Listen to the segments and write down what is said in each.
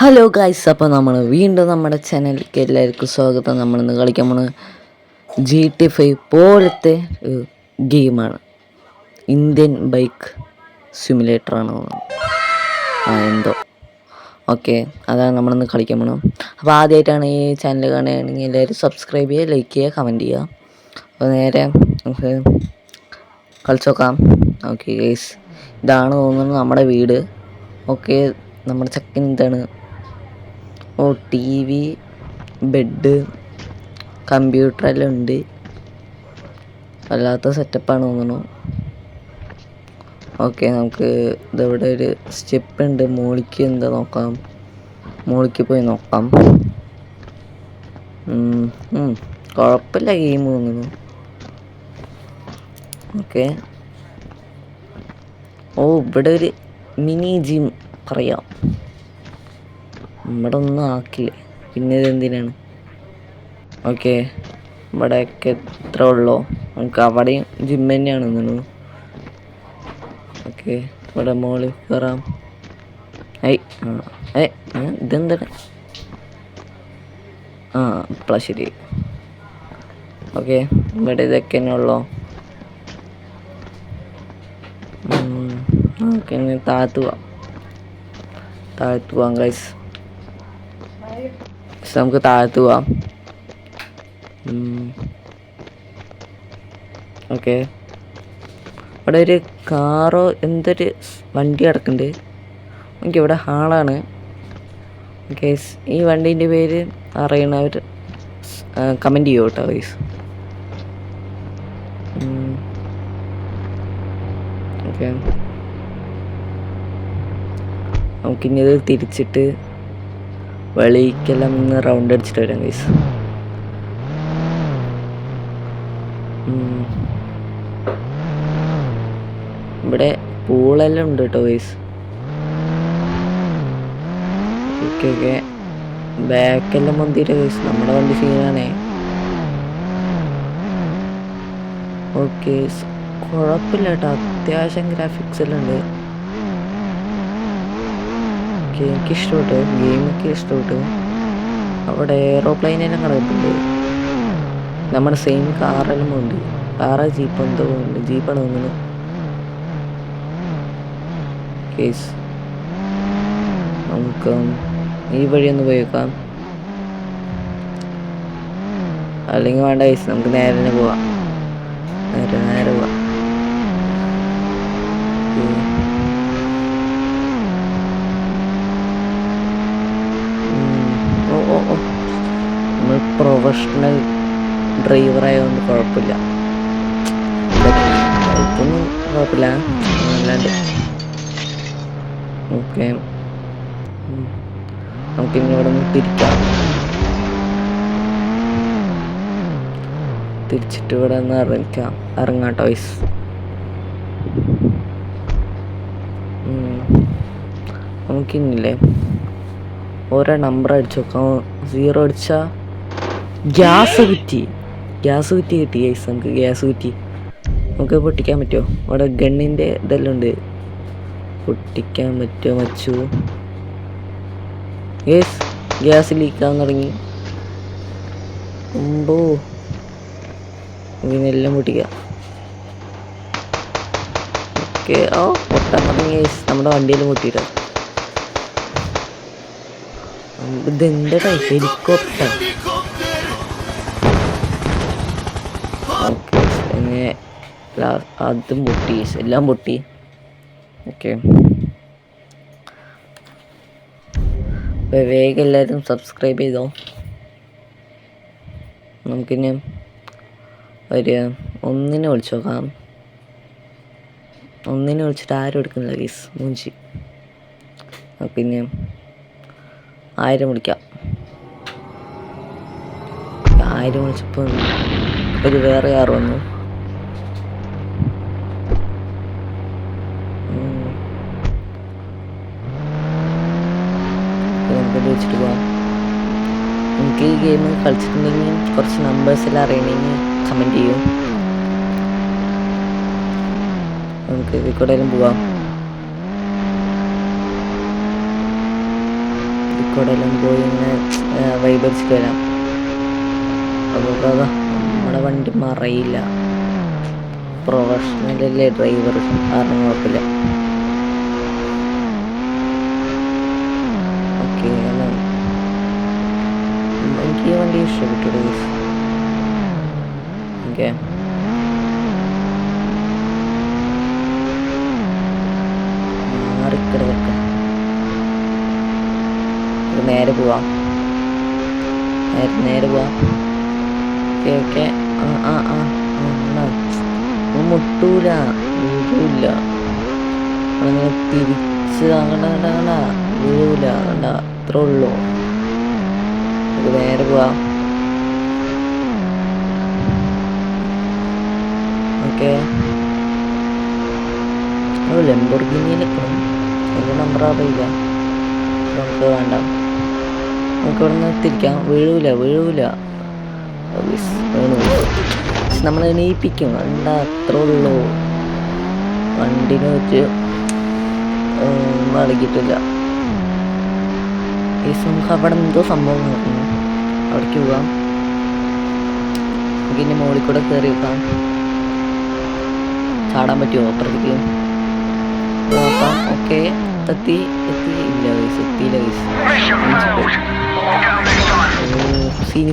Hello guys, അപ്പോൾ നമ്മൾ വീണ്ടും നമ്മുടെ ചാനലിലേക്ക് എല്ലാവർക്കും സ്വാഗതം. നമ്മളിന്ന് കളിക്കാൻ പോകുന്നത് GTA 5 പോലത്തെ ഗെയിമാണ്. ഇന്ത്യൻ ബൈക്ക് സിമുലേറ്ററാണ് എന്തോ ഓക്കെ, അതാണ് നമ്മളിന്ന് കളിക്കാൻ പോകണം. അപ്പോൾ ആദ്യമായിട്ടാണ് ഈ ചാനൽ കാണുകയാണെങ്കിൽ എല്ലാവരും സബ്സ്ക്രൈബ് ചെയ്യുക, ലൈക്ക് ചെയ്യുക, കമൻറ്റ് ചെയ്യുക. അപ്പോൾ നേരെ നമുക്ക് കളിച്ച് നോക്കാം. ഓക്കെ ഗൈസ്, ഇതാണ് തോന്നുന്നത് നമ്മുടെ വീട്. ഓക്കെ, നമ്മുടെ ചെക്കൻ ഇതാണ്. ടി വി, ബെഡ്, കമ്പ്യൂട്ടറെല്ലാം ഉണ്ട്. വല്ലാത്ത സെറ്റപ്പാണ് തോന്നുന്നു. ഓക്കെ, നമുക്ക് ഇതവിടെ ഒരു സ്റ്റെപ്പ് ഉണ്ട്. മോളിക്ക് എന്താ നോക്കാം, മോളിക്ക് പോയി നോക്കാം. കുഴപ്പമില്ല ഗെയിം തോന്നുന്നു. ഓക്കെ, ഇവിടെ ഒരു മിനി ജിം പറയാം. ഇവിടെ ഒന്നും ആക്കില്ല, പിന്നെ ഇതെന്തിനാണ്? ഓക്കെ, ഇവിടെയൊക്കെ എത്ര ഉള്ളോ, നമുക്ക് അവിടെയും ജിം തന്നെയാണ് തോന്നുന്നു. ഓക്കെ, ഇവിടെ മോളിൽ കയറാം. ഇതെന്താണ്? ഇപ്പോഴാ ശരി. ഓക്കെ, ഇവിടെ ഇതൊക്കെ തന്നെ ഉള്ളോ. ഓക്കെ, താഴത്ത് പോവാം ഗൈസ്. നമുക്ക് താഴത്ത് പോവാം. ഓക്കെ, ഇവിടെ ഒരു കാറോ എന്തൊരു വണ്ടി കിടക്കുന്നുണ്ട്. ഓക്കെ, ഇവിടെ ഹാളാണ്. ഓക്കെ, ഈ വണ്ടീൻ്റെ പേര് അറിയണവർ കമൻറ്റ് ചെയ്യൂ കേട്ടോ ഗൈസ്. ഓക്കെ, നമുക്കിനി ഇത് തിരിച്ചിട്ട് വെളിക്കെല്ലാം ഒന്ന് റൗണ്ട് അടിച്ചിട്ട് വരാം ഗൈസ്. ഇവിടെ പൂളെല്ലാം ഉണ്ട് കേട്ടോ ഗൈസ്. ഓക്കെ, ബാക്കെല്ലാം മന്തിര ഗൈസ്. നമ്മുടെ വണ്ടി സീനാണേ. ഓക്കെ, കുഴപ്പമില്ല കേട്ടോ, അത്യാവശ്യം ഗ്രാഫിക്സ് എല്ലാം ഉണ്ട്. എനിക്ക് ഇഷ്ടപ്പെട്ടു, ഗെയിമൊക്കെ ഇഷ്ടപ്പെട്ടു. അവിടെ എയറോപ്ലെയിനെല്ലാം കിടക്കുന്നുണ്ട്. നമ്മുടെ സെയിം കാറെല്ലാം ഉണ്ട്. കാറ് ജീപ്പ് എന്തോ ഉണ്ട്, ജീപ്പാണ് തോന്നുന്നു. കേസ് നമുക്ക് ഈ വഴി ഒന്ന് പോയി വെക്കാം, അല്ലെങ്കിൽ വേണ്ട കേസ്, നമുക്ക് നേരെ തന്നെ പോവാം. നേരെ പോവാം. നമ്മൾ പ്രൊഫഷണൽ ഡ്രൈവറായതുകൊണ്ട് കുഴപ്പമില്ല, ഇതൊന്നും കുഴപ്പമില്ല അല്ലാണ്ട്. ഓക്കെ, നമുക്കിനി ഇവിടെ നിന്ന് തിരിച്ചിട്ട് ഇവിടെ നിന്ന് ഇറങ്ങാം ടോയ്സ്. നമുക്കിന്നില്ലേ ഓരോ നമ്പർ അടിച്ചു നോക്കാം. 0 അടിച്ചാൽ ഗ്യാസ് കുറ്റി കിട്ടി ഗൈസ്. നമുക്ക് ഗ്യാസ് കുറ്റി നമുക്ക് പൊട്ടിക്കാൻ പറ്റുമോ? അവിടെ ഗണ്ണിൻ്റെ ഇതെല്ലാം ഉണ്ട്, പൊട്ടിക്കാൻ പറ്റുമോ മച്ചു? ഗ്യാസ് ലീക്കാകാൻ തുടങ്ങി. ഇതിനെല്ലാം പൊട്ടിക്കാം. ഓക്കെ, പൊട്ടാൻ തുടങ്ങി ഗൈസ്. നമ്മുടെ വണ്ടിയെല്ലാം പൊട്ടിയിട്ടാ. ഇതെന്താ ഹെലികോപ്റ്റർ? ഓക്കെ, അതും പൊട്ടി, എല്ലാം പൊട്ടി. ഓക്കെ, വേഗം എല്ലാവരും സബ്സ്ക്രൈബ് ചെയ്തോ. നമുക്കിനി ഒന്നിനെ വിളിച്ചു നോക്കാം. ഒന്നിനെ വിളിച്ചിട്ട് ആരും എടുക്കുന്നില്ല ഗീസ്, മൂഞ്ചി. പിന്നെ 1000 വിളിക്കാം. 1000 വിളിച്ചപ്പോൾ ഒരു വേറെ കാർ വന്നു. നമുക്കത് വെച്ചിട്ട് പോവാം. എനിക്ക് ഈ ഗെയിം കളിച്ചിട്ടുണ്ടെങ്കിൽ കുറച്ച് നമ്പേഴ്സെല്ലാം അറിയണമെങ്കിൽ കമൻറ്റ് ചെയ്യും. നമുക്ക് ഇതിൽ കൂടെ പോവാം. കോഴിക്കോടെല്ലാം പോയി ഇങ്ങനെ വൈബടിച്ചിട്ട് വരാം. അപ്പോൾ അതാ നമ്മുടെ വണ്ടി മറയില്ല, പ്രൊഫഷണലല്ലേ ഡ്രൈവർ, കാരണം കുഴപ്പമില്ല. ഓക്കെ, എനിക്ക് ഈ വണ്ടി ഇഷ്ടപ്പെട്ടു. ഓക്കെ, മാറിക്കിടക്ക, നേരെ പോവാം, നേരെ പോവാം. ഓക്കെ ഓക്കെ, മുട്ടൂല, വീഴൂല, അങ്ങനെ തിരിച്ച് കണ്ട വീഴൂല, കണ്ട അത്രേ ഉള്ളൂ. നമുക്ക് നേരെ പോവാം. ഓക്കെ, ലംബോർഗിനിയിലെക്കണം, അതിൻ്റെ നമ്പർ അറിയില്ല, നമുക്ക് വേണ്ട. നമുക്ക് ഇവിടെ നിന്ന് തിരിക്കാം. വീഴൂല വീഴൂല, നമ്മൾ എണീപ്പിക്കും, കണ്ട അത്രേ ഉള്ളൂ. വണ്ടിനെ വെച്ച് അടങ്ങിയിട്ടില്ല. നമുക്ക് അവിടെ എന്തോ സംഭവം നടക്കുന്നു, അവിടേക്ക് പോകാം. നമുക്ക് ഇനി മുകളിൽ കൂടെ കയറി വെക്കാം. ചാടാൻ പറ്റുമോ അപ്പുറത്തേക്ക് നോക്കാം. ഓക്കെ, എത്തി ഇല്ല വയസ്സ്, എത്തിയില്ല വയസ്സ്.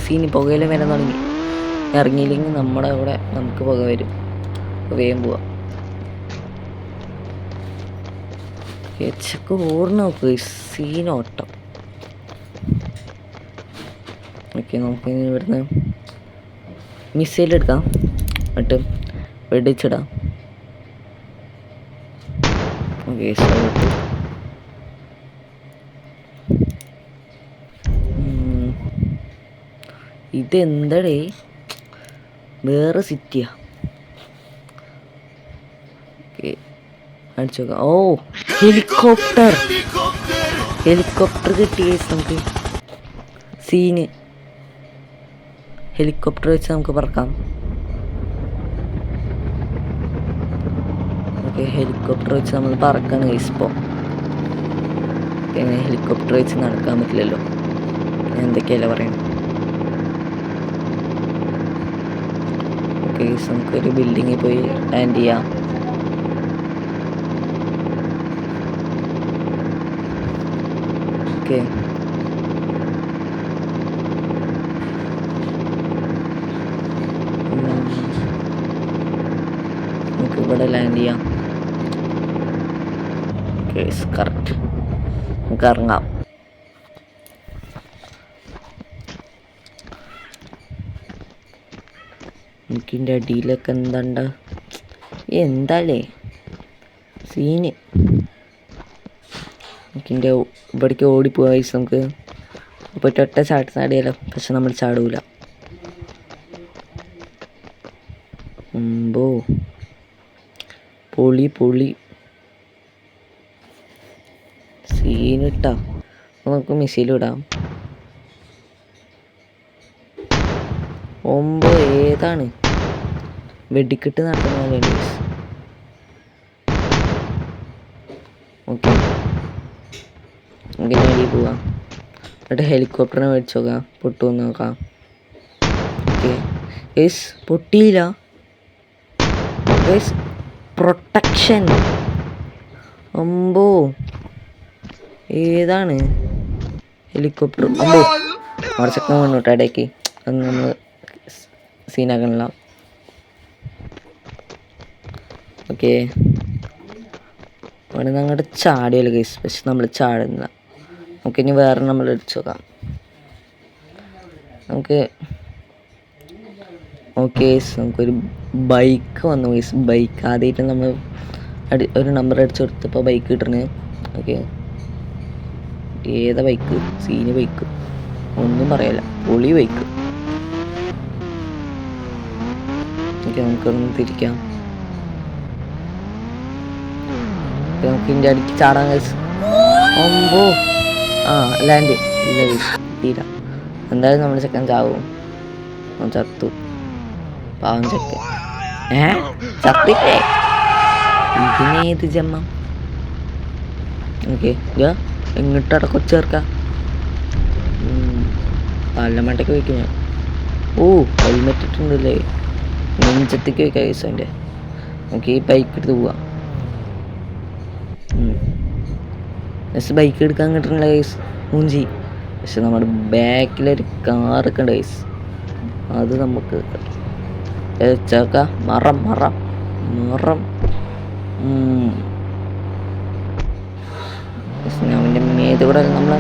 സീനി പുകയില വരാൻ തുടങ്ങി. ഇറങ്ങിയില്ലെങ്കിൽ നമ്മുടെ അവിടെ നമുക്ക് പുക വരും. വേഗം പോവാം. ചെക്ക് ഓർന്ന് നോക്കുക, സീനോട്ടം. ഓക്കെ, നമുക്ക് ഇവിടുന്ന് മിസൈൽ എടുക്കാം, എന്നിട്ട് വെടിച്ചിടാം. ഓക്കെ, ഇതെന്തടേ, വേറെ സിറ്റിയാ. ഓക്കെ, അടിച്ചു നോക്കാം. ഓ, ഹെലികോപ്റ്റർ കിട്ടി നമുക്ക്. സീന്, ഹെലികോപ്റ്റർ വെച്ച് നമുക്ക് പറക്കാം. ഓക്കെ, ഹെലികോപ്റ്റർ വെച്ച് നമ്മൾ പറക്കാണ് ഇപ്പോൾ. പിന്നെ ഹെലികോപ്റ്റർ വെച്ച് നടക്കാൻ പറ്റില്ലല്ലോ, എന്തൊക്കെയല്ല പറയുന്നത്. ഓക്കെ, നമുക്കൊരു ബിൽഡിങ്ങിൽ പോയി ലാൻഡ് ചെയ്യാം. ഓക്കെ, നമുക്ക് ഇവിടെ ലാൻഡ് ചെയ്യാം. ഓക്കെ, കറക്റ്റ്, നമുക്ക് ഇറങ്ങാം. എനിക്കിൻ്റെ അടിയിലൊക്കെ എന്താല്ലേ സീന്. എനിക്കിൻ്റെ ഇവിടേക്ക് ഓടിപ്പോവാ. നമുക്ക് ഇപ്പോൾ ഒറ്റ ചാടിയാലോ, പക്ഷെ നമ്മൾ ചാടൂല. മുമ്പോ പൊളി സീനിട്ടാ. നമുക്ക് മിസൈൽ ഇടാം. ഏതാണ് വെടിക്കെട്ട് നടക്കുന്ന പോലെയുണ്ട്. ഓക്കെ, നമുക്ക് അടിയിൽ പോവാം. എന്നിട്ട് ഹെലികോപ്റ്ററിനെ മേടിച്ച് നോക്കാം, പൊട്ടുമെന്ന് നോക്കാം. ഓക്കെ, പൊട്ടിയില്ല. പ്രൊട്ടക്ഷൻ, ഏതാണ് ഹെലികോപ്റ്റർ? മറിച്ചൊക്കെ മുന്നോട്ട് ഇടയ്ക്ക് അത് നമ്മൾ സീനാക്കണില്ല. ഓക്കെ, അവിടെ നിന്ന് അങ്ങോട്ട് ചാടിയല്ലോ ഗൈസ്, പക്ഷെ നമ്മൾ ചാടുന്നില്ല. നമുക്കിനി വേറെ നമ്മൾ അടിച്ചു നോക്കാം. നമുക്ക് ഓക്കെ, നമുക്കൊരു ബൈക്ക് വന്നു ഗൈസ്. ബൈക്ക് ആദ്യമായിട്ട് നമ്മൾ ഒരു നമ്പർ അടിച്ചു കൊടുത്തപ്പോൾ ബൈക്ക് കിട്ടണേ. ഓക്കെ, ഏതാ ബൈക്ക്? സീന് ബൈക്ക്, ഒന്നും പറയല്ല, പൊളി ബൈക്ക്. ഓക്കെ, നമുക്കൊന്ന് തിരിക്കാം. നമുക്ക് ഇതിൻ്റെ അടിക്ക് ചാടാൻ കഴിച്ചു. ലാൻഡ് ഇല്ല തീര. എന്തായാലും നമ്മൾ ചെക്കൻ ചാവും. ചത്തു, പാവം ചെക്കൻ. ചത്തിട്ടേ, ഇതിനേത് ജമ്മം. ഓക്കെ, എങ്ങോട്ടട കൊച്ചേർക്കാം. തലമണ്ടയ്ക്ക് വയ്ക്കും ഞാൻ. ഓ ഹെൽമെറ്റ് ഇട്ടുണ്ടല്ലേ, നെഞ്ചത്തേക്ക് വയ്ക്കാം ഗൈസ്. അവൻ്റെ നമുക്ക് ഈ ബൈക്ക് എടുത്ത് പോവാം. പക്ഷെ ബൈക്ക് എടുക്കാൻ കിട്ടണില്ല ഗൈസ്, മൂഞ്ചി. പക്ഷെ നമ്മുടെ ബാക്കിലൊരു കാറൊക്കെ ഉണ്ട് ഗൈസ്, അത് നമുക്ക് ചേക്കാം. മറം മറം മറം അവൻ്റെ മേത് കൂടെ നമ്മളെ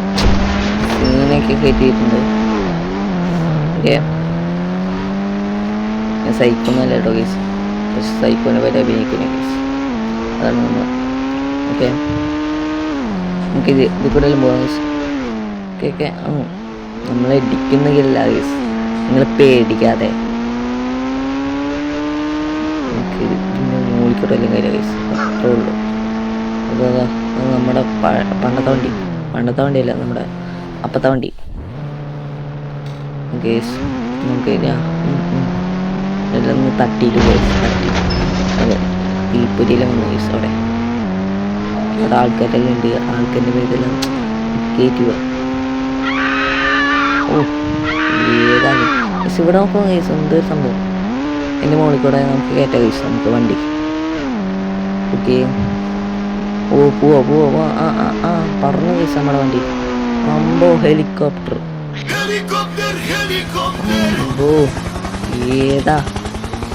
സീനൊക്കെ കയറ്റിയിട്ടുണ്ട്. ഓക്കെ, ഞാൻ സൈക്കോന്നല്ല കേട്ടോ ഗൈസ്, പക്ഷെ സൈക്കോനെ പറ്റി അഭിനയിക്കുന്ന ഗൈസ്, അതാണ് നമ്മൾ. ഓക്കെ, നമുക്ക് ഇത് കൂടെ പോകാം ഗൈസ്. ഓക്കെ ഓക്കെ, നമ്മളെ ഇടിക്കുന്നില്ല ഗൈസ്, നിങ്ങൾ പേടിക്കാതെ. നമുക്ക് പിന്നെ മൂളിക്കൂടെല്ലാം കാര്യം ഗൈസ്, അത്രേ ഉള്ളൂ. അതാ നമ്മുടെ പണ്ടത്തെ വണ്ടിയല്ല, നമ്മുടെ അപ്പത്തെ വണ്ടി ഗൈസ്. നമുക്ക് എല്ലാം ഒന്ന് തട്ടിയിട്ട് ഗൈസ്, അതെ തീപ്പൊരിയിലും വന്നു ഗൈസ്. അവിടെ ആൾക്കാരെല്ലാം ഉണ്ട്, ആൾക്കാരുടെ പേരെല്ലാം കയറ്റി പോവാ. ഓ ഏതാണ് ഗൈസ്, ഇവിടെ നോക്കാം ഗൈസ്, എന്തൊരു സംഭവം. എൻ്റെ മുകളിൽ കൂടെ നമുക്ക് കയറ്റാം ഗൈസ്, നമുക്ക് വണ്ടി. ഓക്കെ, ഓ പോവാ. പറഞ്ഞു ഗൈസ് നമ്മുടെ വണ്ടി. അമ്പോ ഹെലികോപ്റ്റർ, ഓ ഏതാ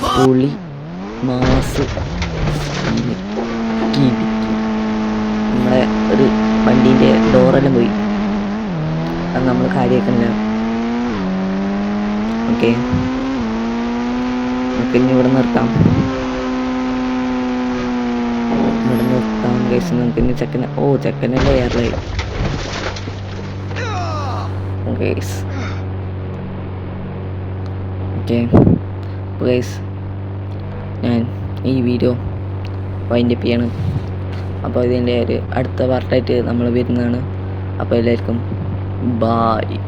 പൊളി മാസ്. നമ്മുടെ ഒരു വണ്ടീൻ്റെ ഡോറെല്ലാം പോയി, അത് നമ്മൾ കാര്യമാക്കണില്ല. ഓക്കെ, നമുക്ക് ഇനി ഇവിടെ നിർത്താം ഗൈസ്. നമുക്ക് ഇനി ചെക്കനല്ലേ എയർലൈൻ ഗൈസ്. ഓക്കെ ഗൈസ്, ഞാൻ ഈ വീഡിയോ വൈൻഡപ്പ് ചെയ്യാണ്. അപ്പോൾ ഇതിൻ്റെ ഒരു അടുത്ത പാർട്ടായിട്ട് നമ്മൾ വരുന്നതാണ്. അപ്പോൾ എല്ലാവർക്കും ബായ്.